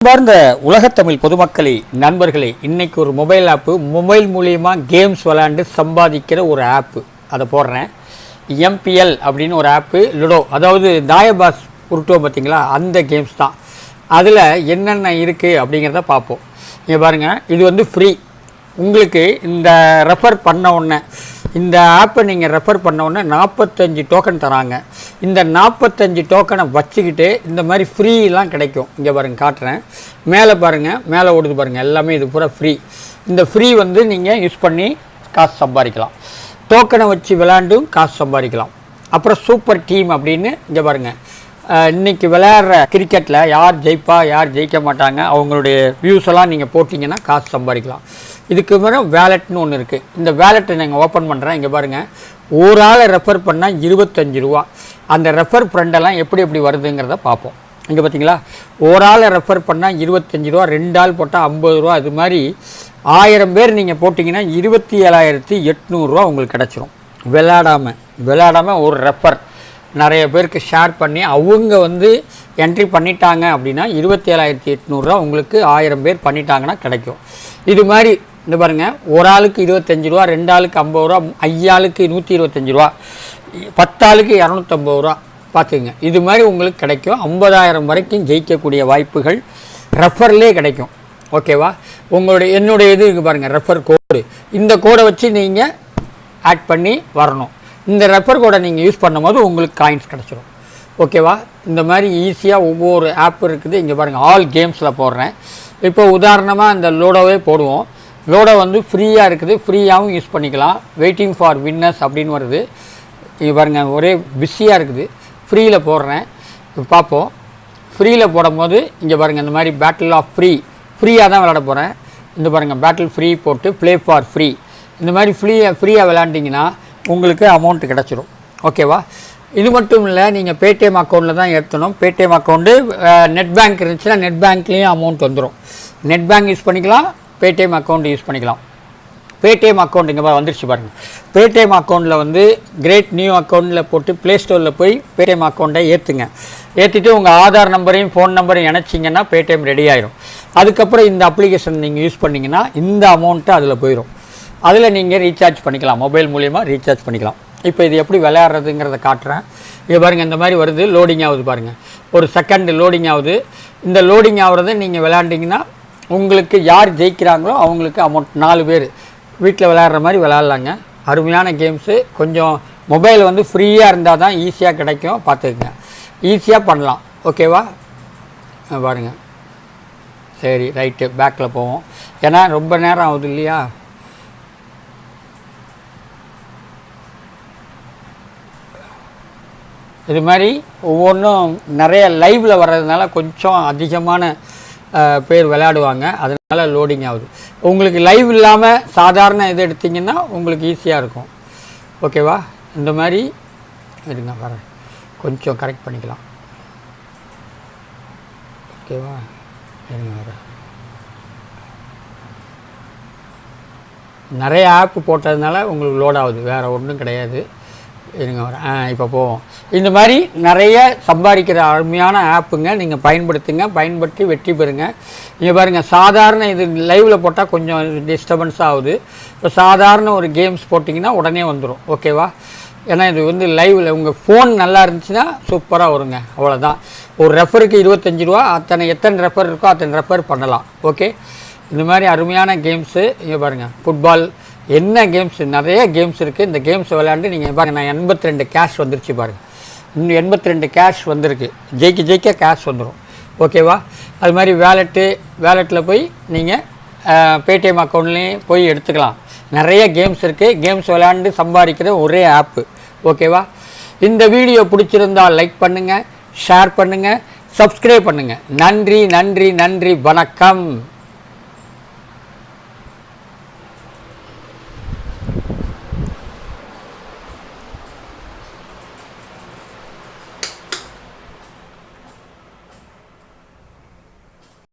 அன்பார்ந்த உலகத்தமிழ் பொதுமக்களே, நண்பர்களே, இன்றைக்கி ஒரு மொபைல் ஆப்பு, மொபைல் மூலியமாக கேம்ஸ் விளையாண்டு சம்பாதிக்கிற ஒரு ஆப்பு அதை போடுறேன். எம்பிஎல் அப்படின்னு ஒரு ஆப்பு, லுடோ, அதாவது தாயபாஸ் உருட்டுவோம் பார்த்தீங்களா, அந்த கேம்ஸ் தான். அதில் என்னென்ன இருக்குது அப்படிங்கிறத பார்ப்போம். இங்கே பாருங்கள், இது வந்து ஃப்ரீ. உங்களுக்கு இந்த ரெஃபர் பண்ண உடனே, இந்த ஆப்பை நீங்கள் ரெஃபர் பண்ண உடனே 45 டோக்கன் தராங்க. இந்த 45 டோக்கனை வச்சுக்கிட்டு இந்த மாதிரி ஃப்ரீலாம் கிடைக்கும். இங்கே பாருங்கள், காட்டுறேன். மேலே பாருங்கள், மேலே ஓடுது பாருங்கள், எல்லாமே இது பூரா ஃப்ரீ. இந்த ஃப்ரீ வந்து நீங்கள் யூஸ் பண்ணி காசு சம்பாதிக்கலாம். டோக்கனை வச்சு விளையாண்டும் காசு சம்பாதிக்கலாம். அப்புறம் சூப்பர் டீம் அப்படின்னு இங்கே பாருங்கள், இன்றைக்கி விளையாடுற கிரிக்கெட்டில் யார் ஜெயிப்பா யார் ஜெயிக்க மாட்டாங்க, அவங்களுடைய வியூஸ் எல்லாம் நீங்கள் போட்டிங்கன்னா காசு சம்பாதிக்கலாம். இதுக்கு மேலே வேலெட்னு ஒன்று இருக்குது. இந்த வேலெட்டை நாங்கள் ஓப்பன் பண்ணுறேன். இங்கே பாருங்கள், ஒரு ஆளை ரெஃபர் பண்ணால் 25 ரூபா. அந்த ரெஃபர் ஃப்ரெண்டெல்லாம் எப்படி வருதுங்கிறத பார்ப்போம். இங்கே பார்த்தீங்களா, ஒரு ஆளை ரெஃபர் பண்ணால் 25 ரூபா, 2 ஆள் போட்டால் 50 ரூபா. அது மாதிரி 1000 பேர் நீங்கள் போட்டிங்கன்னா 27,800 உங்களுக்கு கிடச்சிரும். விளையாடாமல் ஒரு ரெஃபர் நிறைய பேருக்கு ஷேர் பண்ணி அவங்க வந்து என்ட்ரி பண்ணிட்டாங்க அப்படின்னா 27,800 உங்களுக்கு 1000 பேர் பண்ணிட்டாங்கன்னா கிடைக்கும். இது மாதிரி இந்த பாருங்கள், ஒரு ஆளுக்கு 25 ரூபா, 2 ஆளுக்கு 50 ரூபா, 5 ஆளுக்கு 125 ரூபா, 10 ஆளுக்கு 250 ரூபா. பார்த்துங்க, இது மாதிரி உங்களுக்கு கிடைக்கும். 50,000 வரைக்கும் ஜெயிக்கக்கூடிய வாய்ப்புகள் ரெஃபர்லேயே கிடைக்கும். ஓகேவா? என்னுடைய இது இருக்குது பாருங்கள், ரெஃபர் கோடு. இந்த கோடை வச்சு நீங்கள் ஆட் பண்ணி வரணும். இந்த ரெஃபர் கோடை நீங்கள் யூஸ் பண்ணும்போது உங்களுக்கு காயின்ஸ் கிடச்சிரும். ஓகேவா? இந்த மாதிரி ஈஸியாக ஒவ்வொரு ஆப் இருக்குது. இங்கே பாருங்கள், ஆல் கேம்ஸில் போடுறேன். இப்போ உதாரணமாக இந்த லோடோவே போடுவோம். லோடோ வந்து ஃப்ரீயாக இருக்குது, ஃப்ரீயாகவும் யூஸ் பண்ணிக்கலாம். வெயிட்டிங் ஃபார் வின்னர்ஸ் அப்படின்னு வருது. இங்கே பாருங்கள், ஒரே பிஸியாக இருக்குது. ஃப்ரீயில் போடுறேன், பார்ப்போம். ஃப்ரீயில் போடும்போது இங்கே பாருங்கள், இந்த மாதிரி பேட்டில் ஆஃப் ஃப்ரீயாக தான் விளையாட போகிறேன். இந்த பாருங்கள், பேட்டில் ஃப்ரீ போட்டு ப்ளே ஃபார் ஃப்ரீ. இந்த மாதிரி ஃப்ரீயாக விளையாண்டிங்கன்னா உங்களுக்கு அமௌண்ட்டு கிடச்சிரும். ஓகேவா? இது மட்டும் இல்லை, நீங்கள் பேடிஎம் அக்கௌண்ட்டில் தான் ஏற்றணும். பேடிஎம் அக்கௌண்ட்டு நெட் பேங்க் இருந்துச்சுன்னா நெட் பேங்க்லேயும் அமௌண்ட் வந்துடும். நெட் பேங்க் யூஸ் பண்ணிக்கலாம், பேடிஎம் அக்கௌண்ட் யூஸ் பண்ணிக்கலாம். பேடிஎம் அக்கௌண்ட் இங்கே வந்துருச்சு பாருங்கள். பேடிஎம் அக்கௌண்ட்டில் வந்து கிரேட் நியூ அக்கௌண்ட்டில் போட்டு ப்ளேஸ்டோரில் போய் பேடிஎம் அக்கௌண்ட்டை ஏற்றுங்க. ஏற்றிட்டு உங்கள் ஆதார் நம்பரையும் ஃபோன் நம்பரையும் இணைச்சிங்கன்னா பேடிஎம் ரெடி ஆயிரும். அதுக்கப்புறம் இந்த அப்ளிகேஷன் நீங்கள் யூஸ் பண்ணிங்கன்னா இந்த அமௌண்ட்டு அதில் போயிடும். அதில் நீங்கள் ரீசார்ஜ் பண்ணிக்கலாம், மொபைல் மூலிமா ரீசார்ஜ் பண்ணிக்கலாம். இப்போ இது எப்படி விளையாடுறதுங்கிறத காட்டுறேன். இது பாருங்கள், இந்த மாதிரி வருது, லோடிங் ஆகுது பாருங்கள். ஒரு செகண்ட் லோடிங் ஆகுது. இந்த லோடிங் ஆகுறத நீங்கள் விளையாண்டிங்கன்னா உங்களுக்கு யார் ஜெயிக்கிறாங்களோ அவங்களுக்கு அமௌண்ட் 4 பேர் வீட்டில் விளையாடுற மாதிரி விளையாடலாங்க. அருமையான கேம்ஸு. கொஞ்சம் மொபைல் வந்து ஃப்ரீயாக இருந்தால் தான் ஈஸியாக கிடைக்கும். பார்த்துக்குங்க, ஈஸியாக பண்ணலாம். ஓகேவா? பாருங்கள். சரி, ரைட்டு, பேக்கில் போவோம். ஏன்னா ரொம்ப நேரம் ஆகுது இல்லையா? இது மாதிரி ஒவ்வொன்றும் நிறைய லைவில் வர்றதுனால கொஞ்சம் அதிகமான பேர் விளையாடுவாங்க, அதனால் லோடிங் ஆகுது. உங்களுக்கு லைவ் இல்லாமல் சாதாரண இது எடுத்திங்கன்னா உங்களுக்கு ஈஸியாக இருக்கும். ஓகேவா? இந்த மாதிரி இருங்க, வரேன், கொஞ்சம் கரெக்ட் பண்ணிக்கலாம். ஓகேவா? இருங்க, வரேன். நிறைய ஆப்பு போட்டதுனால உங்களுக்கு லோட் ஆகுது, வேறு ஒன்றும் கிடையாது. இருங்க, வரேன். இப்போ போவோம். இந்த மாதிரி நிறைய சம்பாதிக்கிற அருமையான ஆப்புங்க, நீங்கள் பயன்படுத்தி வெற்றி பெறுங்க. இங்கே பாருங்கள், சாதாரண இது லைவில் போட்டால் கொஞ்சம் டிஸ்டர்பன்ஸ் ஆகுது. இப்போ சாதாரண ஒரு கேம்ஸ் போட்டிங்கன்னா உடனே வந்துடும். ஓகேவா? ஏன்னா இது வந்து லைவில் உங்கள் ஃபோன் நல்லா இருந்துச்சுன்னா சூப்பராக வருங்க. அவ்வளோதான். ஒரு ரெஃபருக்கு 25 ரூபா. எத்தனை ரெஃபர் இருக்கோ அத்தனை ரெஃபர் பண்ணலாம். ஓகே? இந்த மாதிரி அருமையான கேம்ஸு. இங்கே பாருங்கள், ஃபுட்பால், என்ன கேம்ஸ், நிறைய கேம்ஸ் இருக்குது. இந்த கேம்ஸ் விளையாண்டு நீங்கள் பாருங்கள், நான் 82 கேஷ் வந்துருச்சு பாருங்கள். இன்னும் 82 கேஷ் வந்திருக்கு. ஜெயிக்க கேஷ் வந்துடும். ஓகேவா? அது மாதிரி வேலெட்டில் போய் நீங்கள் பேடிஎம் அக்கௌண்ட்லேயும் போய் எடுத்துக்கலாம். நிறைய கேம்ஸ் இருக்குது. கேம்ஸ் விளையாண்டு சம்பாதிக்கிற ஒரே ஆப்பு. ஓகேவா? இந்த வீடியோ பிடிச்சிருந்தால் லைக் பண்ணுங்கள், ஷேர் பண்ணுங்கள், சப்ஸ்கிரைப் பண்ணுங்கள். நன்றி. வணக்கம்.